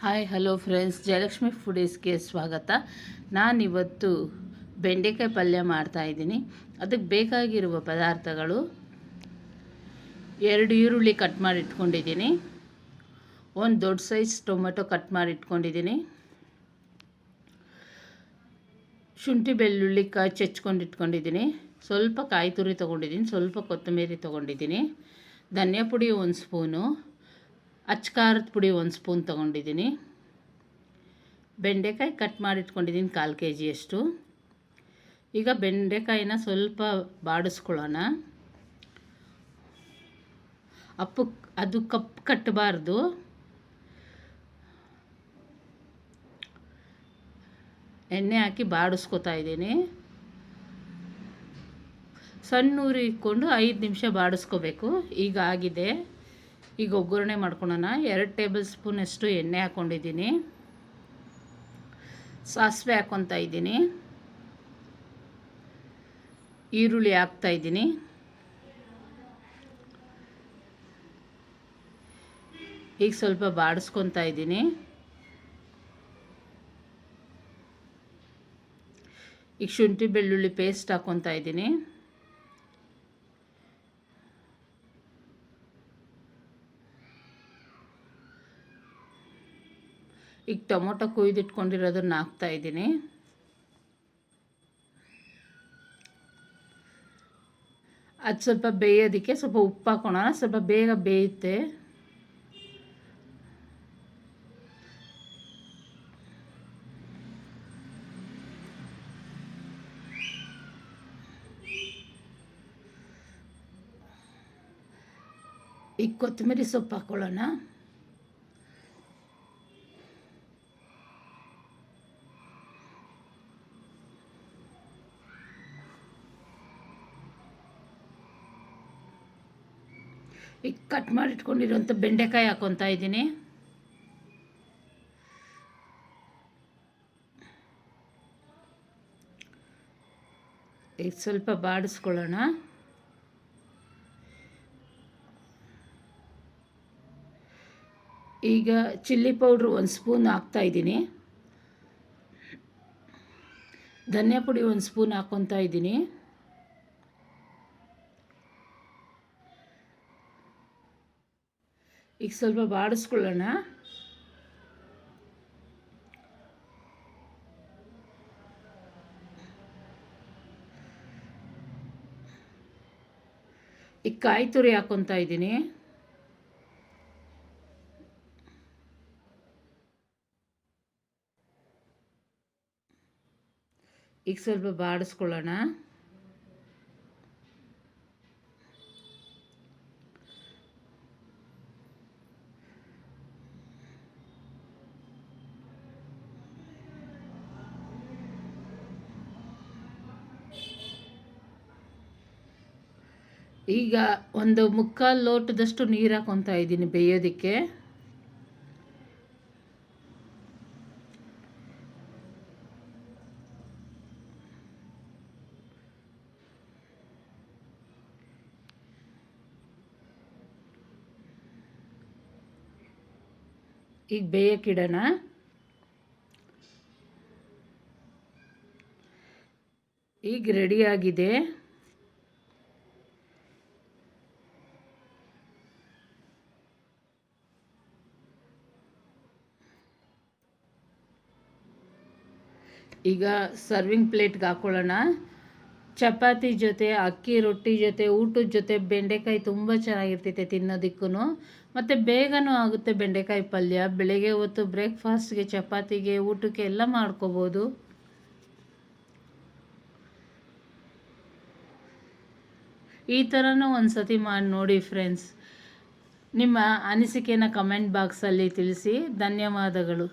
Hi hello friends, Jayalakshmi ಫುಡೀಸ್ಗೆ ಸ್ವಾಗತ. ನಾನಿವತ್ತು ಬೆಂಡೆಕಾಯಿ ಪಲ್ಯ ಮಾಡ್ತಾಯಿದ್ದೀನಿ. ಅದಕ್ಕೆ ಬೇಕಾಗಿರುವ ಪದಾರ್ಥಗಳು: 2 ಈರುಳ್ಳಿ ಕಟ್ ಮಾಡಿ ಇಟ್ಕೊಂಡಿದ್ದೀನಿ, ಒಂದು ದೊಡ್ಡ ಸೈಜ್ ಟೊಮೆಟೊ ಕಟ್ ಮಾಡಿ ಇಟ್ಕೊಂಡಿದ್ದೀನಿ, ಶುಂಠಿ ಬೆಳ್ಳುಳ್ಳಿ ಚೆಚ್ಕೊಂಡು ಇಟ್ಕೊಂಡಿದ್ದೀನಿ, ಸ್ವಲ್ಪ ಕಾಯಿ ತುರಿ ತೊಗೊಂಡಿದ್ದೀನಿ, ಸ್ವಲ್ಪ ಕೊತ್ತಂಬರಿ ತೊಗೊಂಡಿದ್ದೀನಿ, ಧನಿಯಾ ಪುಡಿ 1 ಸ್ಪೂನು, ಅಚ್ಕಾರದ ಪುಡಿ 1 ಸ್ಪೂನ್ ತೊಗೊಂಡಿದ್ದೀನಿ, ಬೆಂಡೆಕಾಯಿ ಕಟ್ ಮಾಡಿ ಇಟ್ಕೊಂಡಿದ್ದೀನಿ 1/4 kg. ಈಗ ಬೆಂಡೆಕಾಯಿನ ಸ್ವಲ್ಪ ಬಾಡಿಸ್ಕೊಳ್ಳೋಣ. ಅದು ಕಪ್ಪು ಕಟ್ಟಬಾರ್ದು. ಎಣ್ಣೆ ಹಾಕಿ ಬಾಡಿಸ್ಕೊತಾ ಇದ್ದೀನಿ. ಸಣ್ಣ ಉರಿ ಇಟ್ಕೊಂಡು 5 ನಿಮಿಷ ಬಾಡಿಸ್ಕೋಬೇಕು. ಈಗ ಆಗಿದೆ. ಈಗ ಒಗ್ಗರಣೆ ಮಾಡ್ಕೊಳ್ಳೋಣ. 2 ಟೇಬಲ್ ಸ್ಪೂನಷ್ಟು ಎಣ್ಣೆ ಹಾಕ್ಕೊಂಡಿದ್ದೀನಿ, ಸಾಸಿವೆ ಹಾಕ್ಕೊತಾ ಇದ್ದೀನಿ, ಈರುಳ್ಳಿ ಹಾಕ್ತಾಯಿದ್ದೀನಿ, ಈಗ ಸ್ವಲ್ಪ ಬಾಡಿಸ್ಕೊತಾ ಇದ್ದೀನಿ. ಈಗ ಶುಂಠಿ ಬೆಳ್ಳುಳ್ಳಿ ಪೇಸ್ಟ್ ಹಾಕ್ಕೊತಾ ಇದ್ದೀನಿ. ಈಗ ಟೊಮೊಟೊ ಕೊಯ್ದಿಟ್ಕೊಂಡಿರೋದನ್ನ ಹಾಕ್ತಾಯಿದ್ದೀನಿ. ಅದು ಸ್ವಲ್ಪ ಬೇಯೋದಕ್ಕೆ ಸ್ವಲ್ಪ ಉಪ್ಪು ಹಾಕೋಣ, ಸ್ವಲ್ಪ ಬೇಗ ಬೇಯುತ್ತೆ. ಈಗ ಕೊತ್ತಂಬರಿ ಸೊಪ್ಪು ಹಾಕ್ಕೊಳ್ಳೋಣ. ಈಗ ಕಟ್ ಮಾಡಿ ಇಟ್ಕೊಂಡಿರೋಂಥ ಬೆಂಡೆಕಾಯಿ ಹಾಕ್ಕೊತಾ ಇದ್ದೀನಿ. ಈಗ ಸ್ವಲ್ಪ ಬಾಡಿಸ್ಕೊಳ್ಳೋಣ. ಈಗ ಚಿಲ್ಲಿ ಪೌಡ್ರು 1 ಸ್ಪೂನ್ ಹಾಕ್ತಾಯಿದ್ದೀನಿ, ಧನಿಯಾ ಪುಡಿ 1 ಸ್ಪೂನ್ ಹಾಕ್ಕೊತಾ ಇದ್ದೀನಿ, ಈಗ ಸ್ವಲ್ಪ ಬಾಡಿಸ್ಕೊಳ್ಳೋಣ. ಈಗ ಕಾಯಿ ತುರಿ ಹಾಕ್ಕೊತಾ ಇದ್ದೀನಿ, ಈಗ ಸ್ವಲ್ಪ ಬಾಡಿಸ್ಕೊಳ್ಳೋಣ. ಈಗ ಒಂದು 3/4 ಲೋಟದಷ್ಟು ನೀರು ಹಾಕ್ಕೊತಾ ಇದ್ದೀನಿ ಬೇಯೋದಕ್ಕೆ. ಈಗ ಬೇಯಕ್ಕಿಡೋಣ. ಈಗ ರೆಡಿಯಾಗಿದೆ. ಈಗ ಸರ್ವಿಂಗ್ ಪ್ಲೇಟ್ಗೆ ಹಾಕ್ಕೊಳ್ಳೋಣ. ಚಪಾತಿ ಜೊತೆ, ಅಕ್ಕಿ ರೊಟ್ಟಿ ಜೊತೆ, ಊಟದ ಜೊತೆ ಬೆಂಡೆಕಾಯಿ ತುಂಬ ಚೆನ್ನಾಗಿರ್ತೈತೆ ತಿನ್ನೋದಕ್ಕೂ, ಮತ್ತು ಬೇಗನೂ ಆಗುತ್ತೆ. ಬೆಂಡೆಕಾಯಿ ಪಲ್ಯ ಬೆಳಗ್ಗೆ ಹೊತ್ತು ಬ್ರೇಕ್ಫಾಸ್ಟ್ಗೆ, ಚಪಾತಿಗೆ, ಊಟಕ್ಕೆ ಎಲ್ಲ ಮಾಡ್ಕೋಬೋದು. ಈ ಥರನೂ ಒಂದು ಸತಿ ಮಾಡಿ ನೋಡಿ ಫ್ರೆಂಡ್ಸ್. ನಿಮ್ಮ ಅನಿಸಿಕೆನ ಕಮೆಂಟ್ ಬಾಕ್ಸಲ್ಲಿ ತಿಳಿಸಿ. ಧನ್ಯವಾದಗಳು.